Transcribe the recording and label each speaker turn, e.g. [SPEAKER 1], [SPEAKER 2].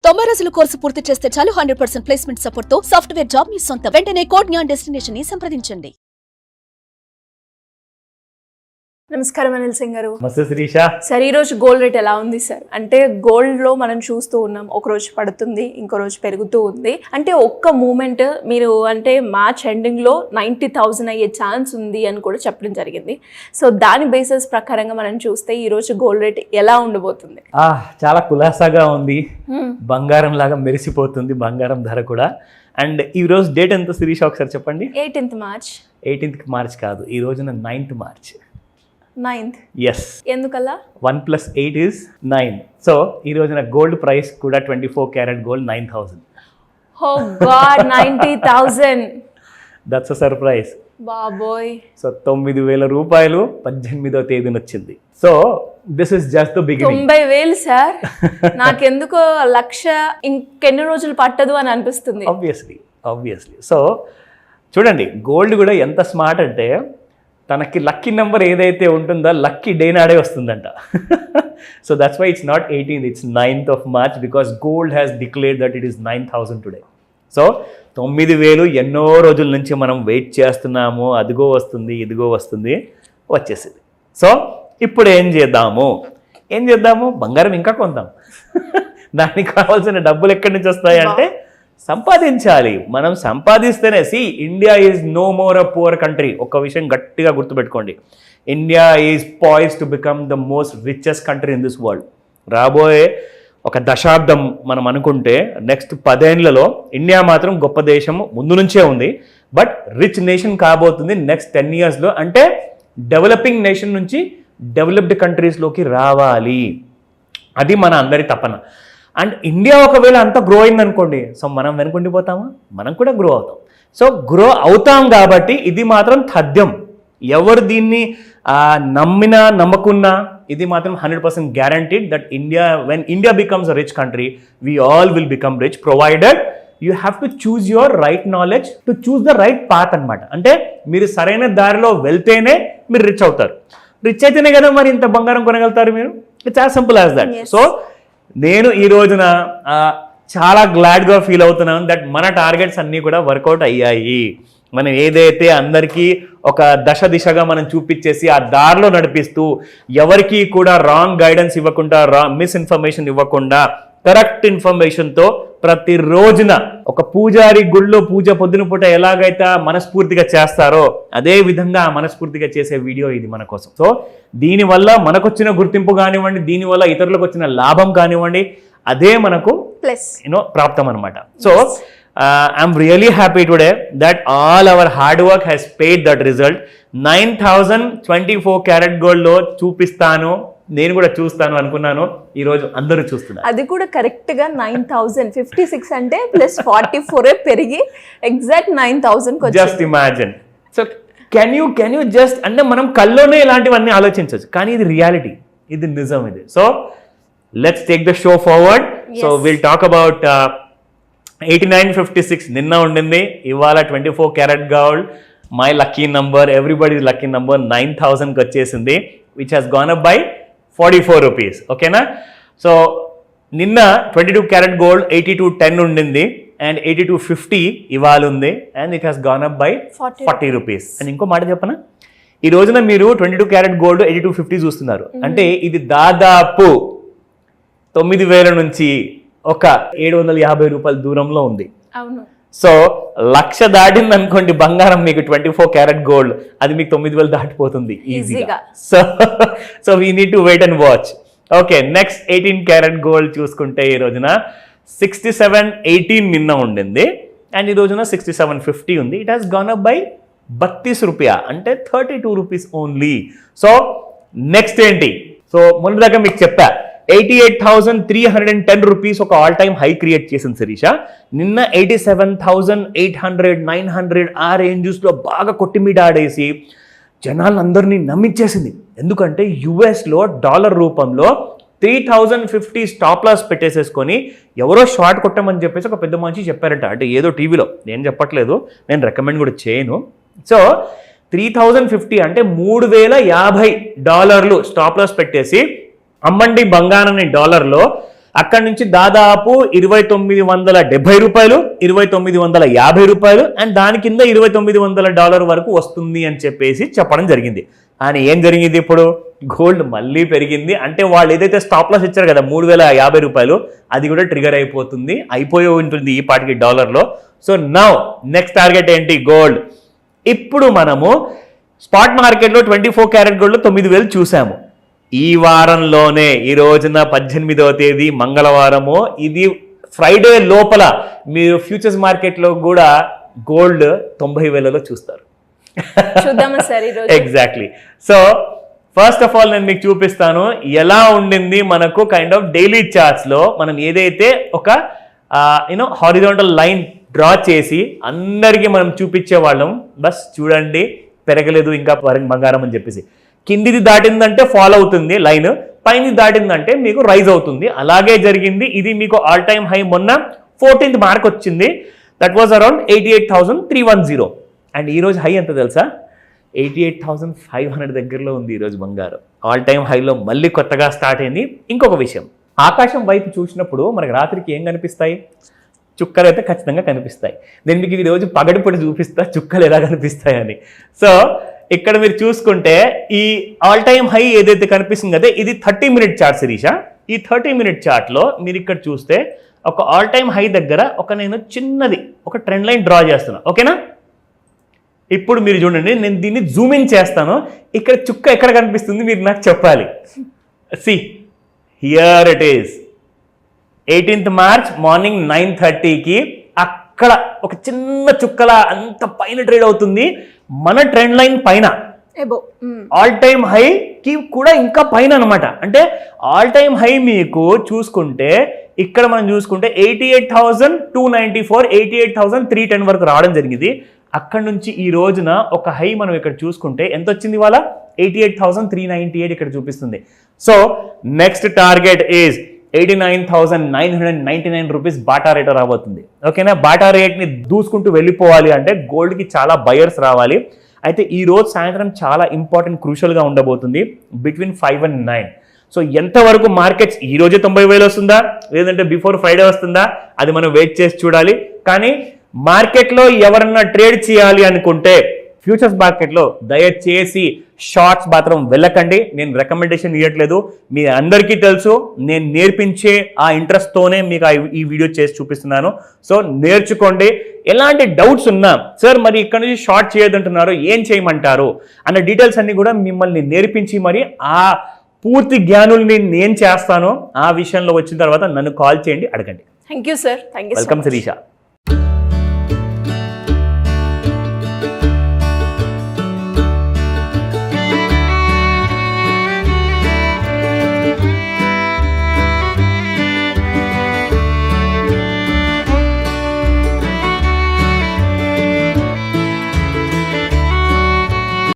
[SPEAKER 1] 90 రోజుల కోర్సు పూర్తి చేస్తే చాలు 100% ప్లేస్మెంట్ సపోర్ట్ తో సాఫ్ట్వేర్ జాబ్ మీ సొంతం. వెంటనే కోడ్ జ్ఞాన్ డెస్టినేషన్ ని సంప్రదించండి.
[SPEAKER 2] నమస్కారం అనిల్ సింగ్ గారు.
[SPEAKER 3] నమస్తే శిరీష.
[SPEAKER 2] సార్, ఈ రోజు గోల్డ్ రేట్ ఎలా ఉంది సార్? అంటే గోల్డ్ లో మనం చూస్తూ ఉన్నాం, ఒక రోజు పడుతుంది, ఇంకో రోజు పెరుగుతూ ఉంది. అంటే ఒక్క మూమెంట్ మీరు అంటే మార్చ్ ఎండింగ్ లో 90,000 అయ్యే ఛాన్స్ ఉంది అని కూడా చెప్పడం జరిగింది. సో దాని బేసిస్ ప్రకారంగా మనం చూస్తే ఈ రోజు గోల్డ్ రేట్ ఎలా ఉండబోతుంది?
[SPEAKER 3] చాలా కులాసాగా ఉంది, బంగారం లాగా మెరిసిపోతుంది బంగారం ధర కూడా. అండ్ ఈ రోజు డేట్ ఎంత శిరీష ఒకసారి చెప్పండి.
[SPEAKER 2] 18th March.
[SPEAKER 3] 18th మార్చ్ కాదు, ఈ రోజున 9th మార్చ్.
[SPEAKER 2] 9th?
[SPEAKER 3] ఎస్.
[SPEAKER 2] ఎందుకలా?
[SPEAKER 3] 1 + 8 is 9. సో ఈ రోజున గోల్డ్ ప్రైస్ కూడా 24 carat gold 9,000.
[SPEAKER 2] Oh god, 90,000.
[SPEAKER 3] That's a surprise.
[SPEAKER 2] బాబోయ్.
[SPEAKER 3] సో 9,000 రూపాయలు 18వ తేదీన వచ్చింది. So this is just the beginning.
[SPEAKER 2] 90,000 sir. నాకెందుకో 1,00,000 ఇంకెన్ని రోజులు పట్టదు అని అనిపిస్తుంది.
[SPEAKER 3] ఆబ్వియస్లీ. సో చూడండి, గోల్డ్ కూడా ఎంత స్మార్ట్ అంటే తనకి లక్కీ నెంబర్ ఏదైతే ఉంటుందో లక్కీ డే నాడే వస్తుందంట. So that's why it's not 18th, it's 9th of March because gold has declared that it is 9,000 today. So 9,000 ఎన్నో రోజుల నుంచి మనం వెయిట్ చేస్తున్నాము, అదిగో వస్తుంది ఇదిగో వస్తుంది, వచ్చేసింది. సో ఇప్పుడు ఏం చేద్దాము? బంగారం ఇంకా కొందాం. దానికి కావాల్సిన డబ్బులు ఎక్కడి నుంచి వస్తాయి అంటే సంపాదించాలి. మనం సంపాదిస్తేనే. India is no more a poor country. ఒక విషయం గట్టిగా గుర్తుపెట్టుకోండి, India is poised to become the most richest country in this world. రాబోయే ఒక దశాబ్దం మనం అనుకుంటే నెక్స్ట్ 10 ఏళ్లలో ఇండియా మాత్రం గొప్ప దేశం ముందు నుంచే ఉంది, బట్ రిచ్ నేషన్ కాబోతుంది నెక్స్ట్ 10 yearsలో. అంటే డెవలపింగ్ నేషన్ నుంచి డెవలప్డ్ కంట్రీస్లోకి రావాలి. అది మన అందరి తపన. అండ్ ఇండియా ఒకవేళ అంతా గ్రో అయింది అనుకోండి, సో మనం వెనుకుండిపోతామా? మనం కూడా గ్రో అవుతాం. సో గ్రో అవుతాం కాబట్టి ఇది మాత్రం తథ్యం. ఎవరు దీన్ని నమ్మినా నమ్మకున్నా ఇది మాత్రం 100% guaranteed that when India becomes a rich country, we all will become rich provided you have to choose your right knowledge to choose the right path అనమాట. అంటే మీరు సరైన దారిలో వెళ్తేనే మీరు రిచ్ అవుతారు. రిచ్ అయితేనే కదా మరి ఇంత బంగారం కొనగలుగుతారు మీరు. It's as simple as that. So నేను ఈ రోజున చాలా గ్లాడ్గా ఫీల్ అవుతున్నాను దట్ మన టార్గెట్స్ అన్నీ కూడా వర్కౌట్ అయ్యాయి. మనం ఏదైతే అందరికీ ఒక దిశగా మనం చూపించేసి ఆ దారిలో నడిపిస్తూ ఎవరికి కూడా రాంగ్ గైడెన్స్ ఇవ్వకుండా, మిస్ఇన్ఫర్మేషన్ ఇవ్వకుండా, కరెక్ట్ ఇన్ఫర్మేషన్తో ప్రతి రోజున ఒక పూజారి గుళ్ళో పూజ పొద్దున పూట ఎలాగైతే మనస్ఫూర్తిగా చేస్తారో అదే విధంగా మనస్ఫూర్తిగా చేసే వీడియో ఇది మన కోసం. సో దీనివల్ల మనకొచ్చిన గుర్తింపు కానివ్వండి, దీనివల్ల ఇతరులకు వచ్చిన లాభం కానివ్వండి, అదే మనకు ప్రాప్తం అనమాట. So I'm really happy today that all our hard work has paid that result. 9,000 24 carrot గోల్డ్లో చూపిస్తాను, నేను కూడా చూస్తాను అనుకున్నాను. ఈ రోజు అందరూ చూస్తున్నారు.
[SPEAKER 2] అది కూడా కరెక్ట్ గా 9,056 అంటే +44 పెరిగి exact 9,000.
[SPEAKER 3] Just imagine. So can you just, అంటే మనం కల్లోనే ఇలాంటివన్నీ ఆలోచించవచ్చు, కానీ ఇది రియాలిటీ, ఇది నిజం ఇది. So let's take the show forward. So we'll talk about 8956 నిన్న ఉండింది, ఇవాళ 24 carat gold. My lucky number, everybody's lucky number 9,000కి వచ్చేసింది, which has gone up by 44 rupees. ఓకేనా? సో నిన్న 22 క్యారెట్ గోల్డ్ 8210 ఉండింది అండ్ 8250 ఇవాళ ఉంది and it has gone up by 40 rupees. And ఇంకో మాట చెప్పనా, ఈ రోజున మీరు 22 క్యారెట్ గోల్డ్ 8250 చూస్తున్నారు అంటే ఇది దాదాపు 9,000 నుంచి ఒక 750 రూపాయల దూరంలో ఉంది.
[SPEAKER 2] అవును.
[SPEAKER 3] సో 1,00,000 దాటింది అనుకోండి బంగారం, మీకు 24 క్యారెట్ గోల్డ్, అది మీకు 9,000 దాటిపోతుంది ఈజీగా. So we need to wait and watch. Okay, next 18 carat gold చూసుకుంటే ఈ రోజున 6718 నిన్న ఉండింది అండ్ ఈ రోజున 6750 ఉంది. It has gone up by 32 రూపాయ, అంటే 32 rupees ఓన్లీ. సో నెక్స్ట్ ఏంటి? సో మొన్నదాకా మీకు చెప్పా 88,310 రూపీస్ ఒక ఆల్ టైమ్ హై క్రియేట్ చేసింది శిరీష. నిన్న 87,800 900 ఆ రేంజెస్లో బాగా కొట్టిమీట ఆడేసి జనాలందరినీ నమ్మించేసింది. ఎందుకంటే యుఎస్లో డాలర్ రూపంలో 3,050 స్టాప్ లాస్ పెట్టేసేసుకొని ఎవరో షార్ట్ కొట్టమని చెప్పేసి ఒక పెద్ద మనిషి చెప్పారట. అంటే ఏదో టీవీలో, నేను చెప్పట్లేదు, నేను రికమెండ్ కూడా చేయను. సో 3,050 అంటే $3,050 స్టాప్ లాస్ పెట్టేసి అమ్మండి బంగారాన్ని డాలర్లో అక్కడి నుంచి దాదాపు 2970 రూపాయలు, 2950 రూపాయలు అండ్ దాని కింద $2900 వరకు వస్తుంది అని చెప్పేసి చెప్పడం జరిగింది. కానీ ఏం జరిగింది, ఇప్పుడు గోల్డ్ మళ్ళీ పెరిగింది. అంటే వాళ్ళు ఏదైతే స్టాప్ లాస్ ఇచ్చారు కదా 3050 రూపాయలు, అది కూడా ట్రిగర్ అయిపోయి ఉంటుంది ఈ పాటికి డాలర్లో. సో నౌ నెక్స్ట్ టార్గెట్ ఏంటి, గోల్డ్. ఇప్పుడు మనము స్పాట్ మార్కెట్లో 24 క్యారెట్ గోల్డ్లో 9000 చూసాము. ఈ వారంలోనే, ఈ రోజున 18వ తేదీ మంగళవారము, ఇది ఫ్రైడే లోపల మీరు ఫ్యూచర్స్ మార్కెట్లో కూడా గోల్డ్ 90,000లో చూస్తారు.
[SPEAKER 2] చూద్దామా సార్ ఈరోజు?
[SPEAKER 3] Exactly. So first of all నేను మీకు చూపిస్తాను ఎలా ఉండింది మనకు కైండ్ ఆఫ్ డైలీ చార్ట్స్లో. మనం ఏదైతే ఒక హారిజాంటల్ లైన్ డ్రా చేసి అందరికీ మనం చూపించే వాళ్ళం, బస్ చూడండి పెరగలేదు ఇంకా బంగారం అని చెప్పేసి. కిందిది దాటిందంటే ఫాల్ అవుతుంది లైన్, పైన దాటిందంటే మీకు రైజ్ అవుతుంది. అలాగే జరిగింది. ఇది మీకు ఆల్ టైమ్ హై మొన్న 14th మార్క్ వచ్చింది. That was around 88,310. అండ్ ఈరోజు హై ఎంత తెలుసా, 88,500 దగ్గరలో ఉంది ఈరోజు బంగారం. ఆల్ టైమ్ హైలో మళ్ళీ కొత్తగా స్టార్ట్ అయింది. ఇంకొక విషయం, ఆకాశం వైపు చూసినప్పుడు మనకు రాత్రికి ఏం కనిపిస్తాయి, చుక్కలు అయితే ఖచ్చితంగా కనిపిస్తాయి. నేను మీకు ఈరోజు పగటిపూట చూపిస్తా చుక్కలు ఎలా కనిపిస్తాయని. సో ఇక్కడ మీరు చూసుకుంటే ఈ ఆల్ టైమ్ హై ఏదైతే కనిపిస్తుంది కదా, ఇది 30-minute చార్ట్ శిరీష. ఈ 30-minute చార్ట్లో మీరు ఇక్కడ చూస్తే ఒక ఆల్ టైమ్ హై దగ్గర నేను చిన్నది ఒక ట్రెండ్ లైన్ డ్రా చేస్తున్నా, ఓకేనా? ఇప్పుడు మీరు చూడండి, నేను దీన్ని జూమ్ ఇన్ చేస్తాను. ఇక్కడ చుక్క ఎక్కడ కనిపిస్తుంది మీరు నాకు చెప్పాలి. See here it is 18th March morning 9:30కి అక్కడ ఒక చిన్న చుక్కల అంత పైన ట్రేడ్ అవుతుంది. మన ట్రెండ్ లైన్ పైన ఆల్ టైమ్ హై కి కూడా ఇంకా పైన అనమాట. అంటే ఆల్ టైమ్ హై మీకు చూసుకుంటే ఇక్కడ మనం చూసుకుంటే 88,294, 88,310 వరకు రావడం జరిగింది. అక్కడ నుంచి ఈ రోజున ఒక హై మనం ఇక్కడ చూసుకుంటే ఎంత వచ్చింది ఇవాళ, 88,398 ఇక్కడ చూపిస్తుంది. So next target is 89,999 rupees Bata rate రాబోతుంది, ఓకేనా? బాటా రేట్ని దూసుకుంటూ వెళ్ళిపోవాలి అంటే గోల్డ్కి చాలా బయర్స్ రావాలి. అయితే ఈ రోజు సాయంత్రం చాలా ఇంపార్టెంట్ క్రూషియల్గా ఉండబోతుంది బిట్వీన్ 5 and 9. సో ఎంతవరకు మార్కెట్స్ ఈ రోజే 90,000 వస్తుందా లేదంటే బిఫోర్ ఫ్రైడే వస్తుందా అది మనం వెయిట్ చేసి చూడాలి. కానీ మార్కెట్లో ఎవరన్నా ట్రేడ్ చేయాలి అనుకుంటే ఫ్యూచర్స్ మార్కెట్లో దయచేసి షార్ట్స్ మాత్రం వెళ్ళకండి. నేను రికమెండేషన్ ఇవ్వట్లేదు, మీ అందరికీ తెలుసు. నేను నేర్పించే ఆ ఇంట్రెస్ట్తోనే మీకు ఈ వీడియో చేసి చూపిస్తున్నాను. సో నేర్చుకోండి. ఎలాంటి డౌట్స్ ఉన్నా, సార్ మరి ఇక్కడ నుంచి షార్ట్ చేయొద్దంటున్నారు ఏం చేయమంటారు అన్న డీటెయిల్స్ అన్ని కూడా మిమ్మల్ని నేర్పించి మరి ఆ పూర్తి జ్ఞానుల్ని నేను చేస్తాను. ఆ విషయంలో వచ్చిన తర్వాత నన్ను కాల్ చేయండి, అడగండి.
[SPEAKER 2] Thank you sir.
[SPEAKER 3] Welcome Sirisha.